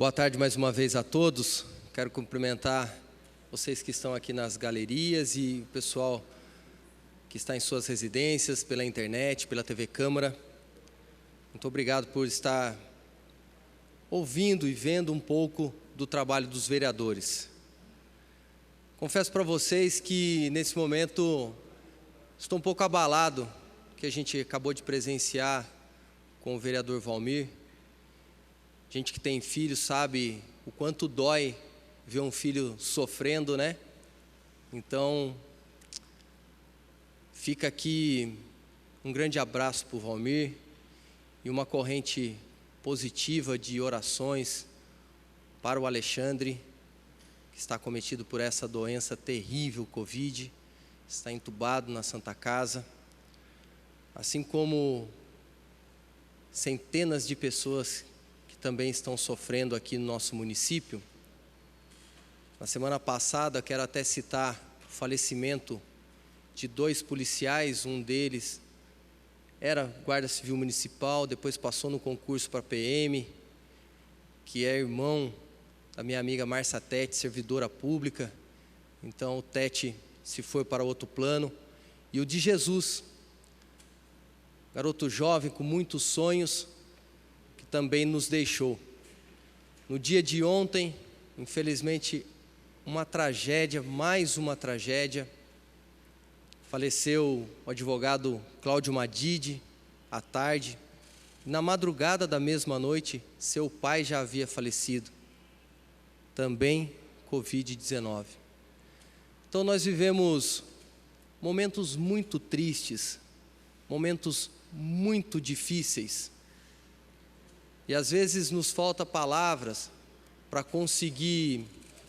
Boa tarde mais uma vez a todos. Quero cumprimentar vocês que estão aqui nas galerias e o pessoal que está em suas residências, pela internet, pela TV Câmara. Muito obrigado por estar ouvindo e vendo um pouco do trabalho dos vereadores. Confesso para vocês que nesse momento estou um pouco abalado, que a gente acabou de presenciar com o vereador Valmir. Gente que tem filho sabe o quanto dói ver um filho sofrendo, né? Então, fica aqui um grande abraço para o Valmir e uma corrente positiva de orações para o Alexandre, que está acometido por essa doença terrível, Covid, está entubado na Santa Casa, assim como centenas de pessoas que também estão sofrendo aqui no nosso município. Na semana passada, quero até citar o falecimento de 2 policiais, um deles era guarda civil municipal, depois passou no concurso para PM, que é irmão da minha amiga Márcia Tete, servidora pública. Então o Tete se foi para outro plano. E o de Jesus, garoto jovem com muitos sonhos, que também nos deixou. No dia de ontem, infelizmente, uma tragédia, mais uma tragédia. Faleceu o advogado Cláudio Madide, à tarde. Na madrugada da mesma noite, seu pai já havia falecido, também Covid-19. Então nós vivemos momentos muito tristes, momentos muito difíceis. E às vezes nos falta palavras para conseguir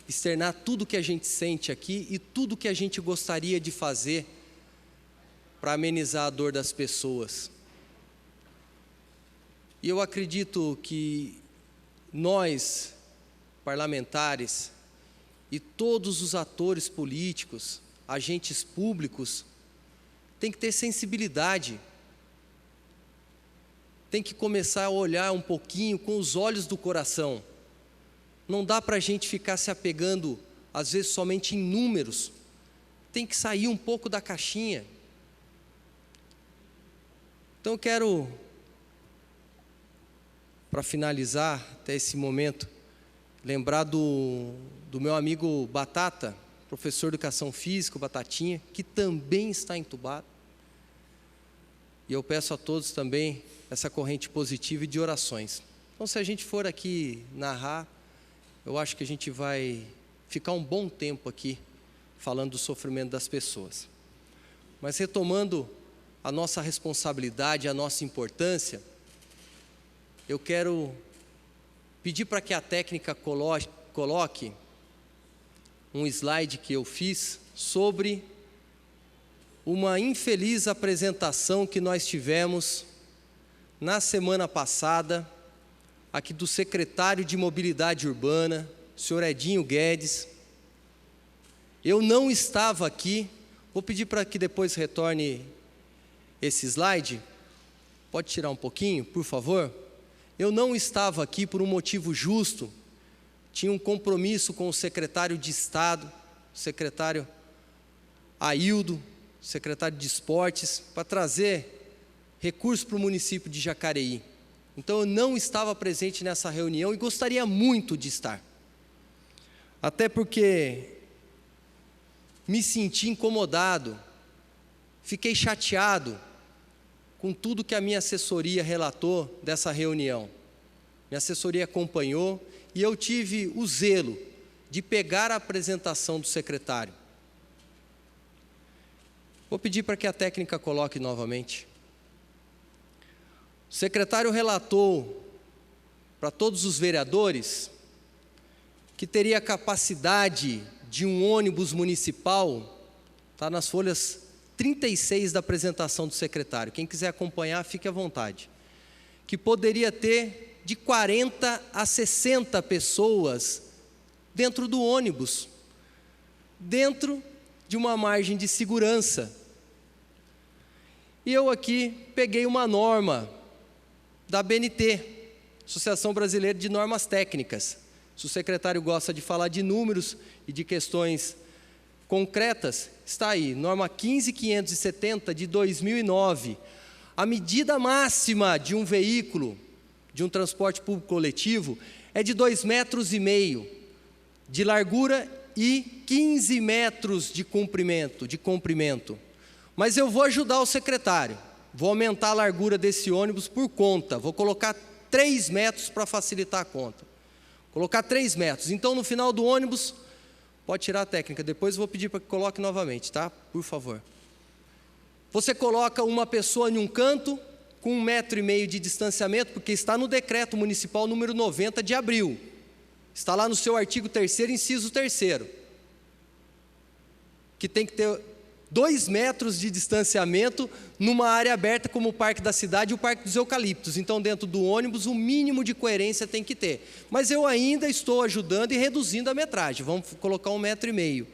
externar tudo que a gente sente aqui e tudo que a gente gostaria de fazer para amenizar a dor das pessoas. E eu acredito que nós, parlamentares, e todos os atores políticos, agentes públicos, tem que ter sensibilidade, tem que começar a olhar um pouquinho com os olhos do coração. Não dá para a gente ficar se apegando, às vezes, somente em números. Tem que sair um pouco da caixinha. Então eu quero, para finalizar até esse momento, lembrar do meu amigo Batata, professor de Educação Física, Batatinha, que também está entubado. E eu peço a todos também essa corrente positiva e de orações. Então, se a gente for aqui narrar, eu acho que a gente vai ficar um bom tempo aqui falando do sofrimento das pessoas. Mas retomando a nossa responsabilidade, a nossa importância, eu quero pedir para que a técnica coloque um slide que eu fiz sobre uma infeliz apresentação que nós tivemos na semana passada, aqui do secretário de Mobilidade Urbana, senhor Edinho Guedes. Eu não estava aqui, vou pedir para que depois retorne esse slide, pode tirar um pouquinho, por favor? Eu não estava aqui por um motivo justo, tinha um compromisso com o secretário de Estado, o secretário Aildo, secretário de Esportes, para trazer recursos para o município de Jacareí. Então eu não estava presente nessa reunião e gostaria muito de estar. Até porque me senti incomodado, fiquei chateado com tudo que a minha assessoria relatou dessa reunião. Minha assessoria acompanhou e eu tive o zelo de pegar a apresentação do secretário. Vou pedir para que a técnica coloque novamente. O secretário relatou para todos os vereadores que teria capacidade de um ônibus municipal, está nas folhas 36 da apresentação do secretário, quem quiser acompanhar, fique à vontade, que poderia ter de 40 a 60 pessoas dentro do ônibus, dentro de uma margem de segurança. E eu aqui peguei uma norma da BNT, Associação Brasileira de Normas Técnicas. Se o secretário gosta de falar de números e de questões concretas, está aí, norma 15.570 de 2009. A medida máxima de um veículo, de um transporte público coletivo, é de 2,5 metros de largura e 15 metros de comprimento. Mas eu vou ajudar o secretário, vou aumentar a largura desse ônibus por conta, vou colocar 3 metros para facilitar a conta. Colocar 3 metros. Então, no final do ônibus, pode tirar a técnica, depois eu vou pedir para que coloque novamente, tá? Por favor. Você coloca uma pessoa em um canto, com 1,5 metro de distanciamento, porque está no decreto municipal número 90 de abril. Está lá no seu artigo 3º, inciso 3º, que tem que ter 2 metros de distanciamento numa área aberta como o Parque da Cidade e o Parque dos Eucaliptos. Então, dentro do ônibus, o mínimo de coerência tem que ter. Mas eu ainda estou ajudando e reduzindo a metragem. Vamos colocar 1,5 metro.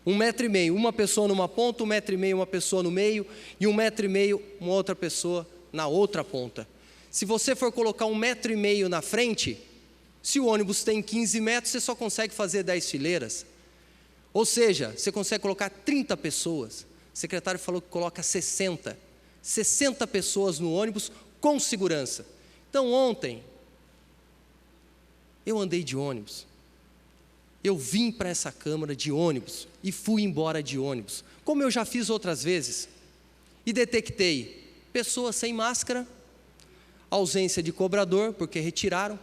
1,5 metro, uma pessoa numa ponta, 1,5 metro, uma pessoa no meio, e 1,5 metro, uma outra pessoa na outra ponta. Se você for colocar 1,5 metro na frente, se o ônibus tem 15 metros, você só consegue fazer 10 fileiras. Ou seja, você consegue colocar 30 pessoas. O secretário falou que coloca 60 pessoas no ônibus com segurança. Então, ontem, eu andei de ônibus. Eu vim para essa Câmara de ônibus e fui embora de ônibus, como eu já fiz outras vezes. E detectei pessoas sem máscara, ausência de cobrador, porque retiraram.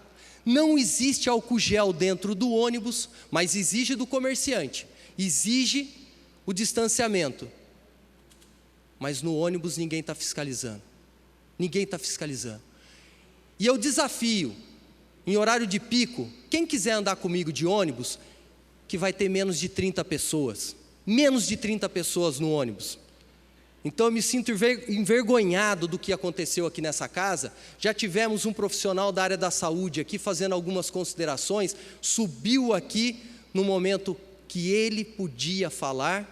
Não existe álcool gel dentro do ônibus, mas exige do comerciante. Exige o distanciamento. Mas no ônibus ninguém está fiscalizando. Ninguém está fiscalizando. E eu desafio, em horário de pico, quem quiser andar comigo de ônibus, que vai ter menos de 30 pessoas. Menos de 30 pessoas no ônibus. Então eu me sinto envergonhado do que aconteceu aqui nessa casa. Já tivemos um profissional da área da saúde aqui fazendo algumas considerações, subiu aqui no momento que ele podia falar.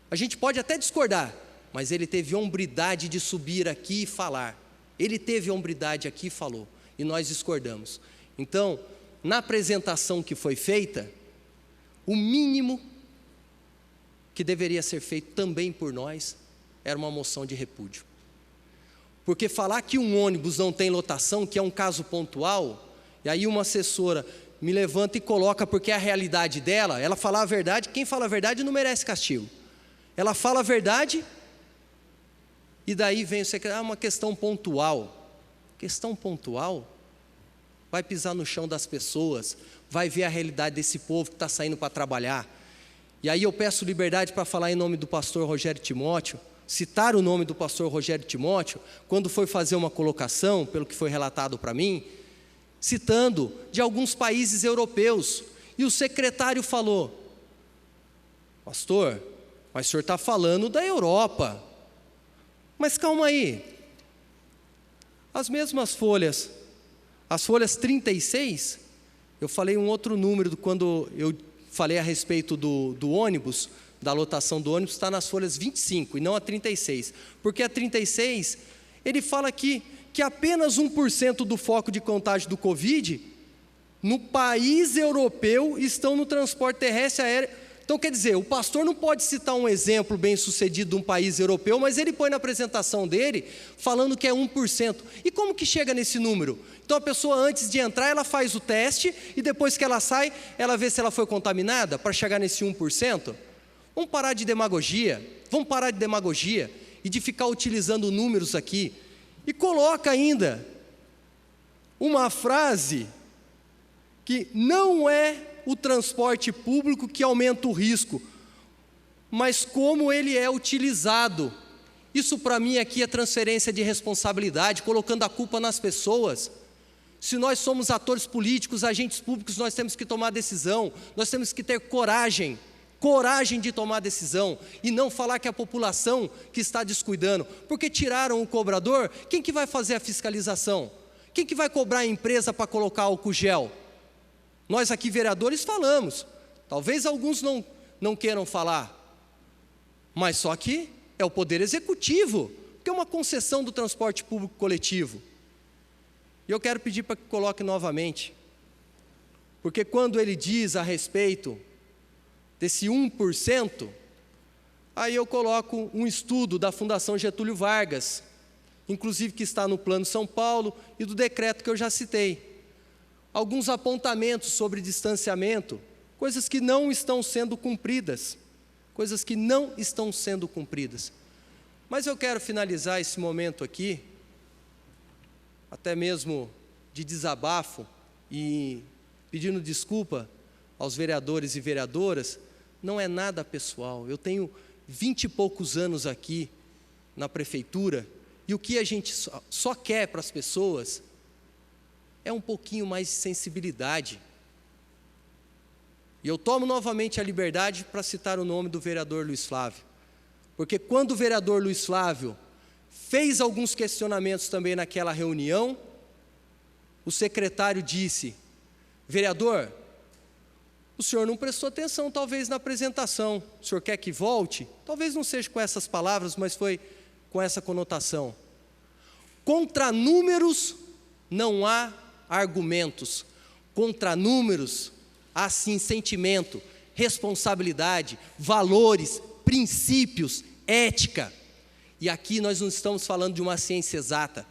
A gente pode até discordar, mas ele teve hombridade de subir aqui e falar. Ele teve hombridade aqui e falou, e nós discordamos. Então, na apresentação que foi feita, o mínimo que deveria ser feito também por nós era uma moção de repúdio. Porque falar que um ônibus não tem lotação, que é um caso pontual, e aí uma assessora me levanta e coloca porque é a realidade dela, ela fala a verdade, quem fala a verdade não merece castigo. Ela fala a verdade, e daí vem o secretário, uma questão pontual. Questão pontual? Vai pisar no chão das pessoas, vai ver a realidade desse povo que está saindo para trabalhar. E aí eu peço liberdade para falar em nome do pastor Rogério Timóteo, citar o nome do pastor Rogério Timóteo, quando foi fazer uma colocação, pelo que foi relatado para mim, citando de alguns países europeus, e o secretário falou, pastor, mas o senhor está falando da Europa, mas calma aí, as mesmas folhas, as folhas 36, eu falei um outro número quando eu falei a respeito do ônibus, da lotação do ônibus, está nas folhas 25 e não a 36, porque a 36, ele fala aqui que apenas 1% do foco de contágio do Covid, no país europeu, estão no transporte terrestre aéreo. Então, quer dizer, o pastor não pode citar um exemplo bem sucedido de um país europeu, mas ele põe na apresentação dele, falando que é 1%. E como que chega nesse número? Então, a pessoa, antes de entrar, ela faz o teste, e depois que ela sai, ela vê se ela foi contaminada, para chegar nesse 1%. Vamos parar de demagogia, e de ficar utilizando números aqui. E coloca ainda uma frase que não é o transporte público que aumenta o risco, mas como ele é utilizado. Isso para mim aqui é transferência de responsabilidade, colocando a culpa nas pessoas. Se nós somos atores políticos, agentes públicos, nós temos que tomar decisão, nós temos que ter coragem de tomar decisão, e não falar que é a população que está descuidando, porque tiraram o cobrador, quem que vai fazer a fiscalização? Quem que vai cobrar a empresa para colocar álcool gel? Nós aqui vereadores falamos, talvez alguns não queiram falar, mas só que é o poder executivo, que é uma concessão do transporte público coletivo. E eu quero pedir para que coloque novamente, porque quando ele diz a respeito desse 1%, aí eu coloco um estudo da Fundação Getúlio Vargas, inclusive que está no Plano São Paulo e do decreto que eu já citei. Alguns apontamentos sobre distanciamento, coisas que não estão sendo cumpridas, coisas que não estão sendo cumpridas. Mas eu quero finalizar esse momento aqui, até mesmo de desabafo e pedindo desculpa aos vereadores e vereadoras, não é nada pessoal. Eu tenho 20 e poucos anos aqui na prefeitura, e o que a gente só quer para as pessoas é um pouquinho mais de sensibilidade. E eu tomo novamente a liberdade para citar o nome do vereador Luiz Flávio, porque quando o vereador Luiz Flávio fez alguns questionamentos também naquela reunião, o secretário disse: vereador, o senhor não prestou atenção talvez na apresentação, o senhor quer que volte? Talvez não seja com essas palavras, mas foi com essa conotação. Contra números não há argumentos, contra números há sim sentimento, responsabilidade, valores, princípios, ética. E aqui nós não estamos falando de uma ciência exata,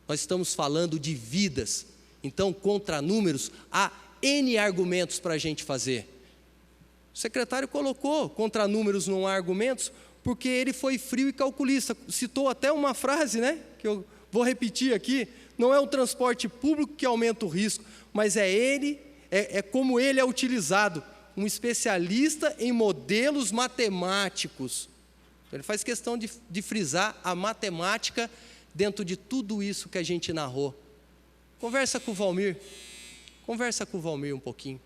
nós estamos falando de vidas. Então, contra números, há N argumentos para a gente fazer. O secretário colocou, contra números não há argumentos, porque ele foi frio e calculista. Citou até uma frase, né, que eu vou repetir aqui: não é o transporte público que aumenta o risco, mas é como ele é utilizado, um especialista em modelos matemáticos. Ele faz questão de frisar a matemática dentro de tudo isso que a gente narrou. Conversa com o Valmir um pouquinho.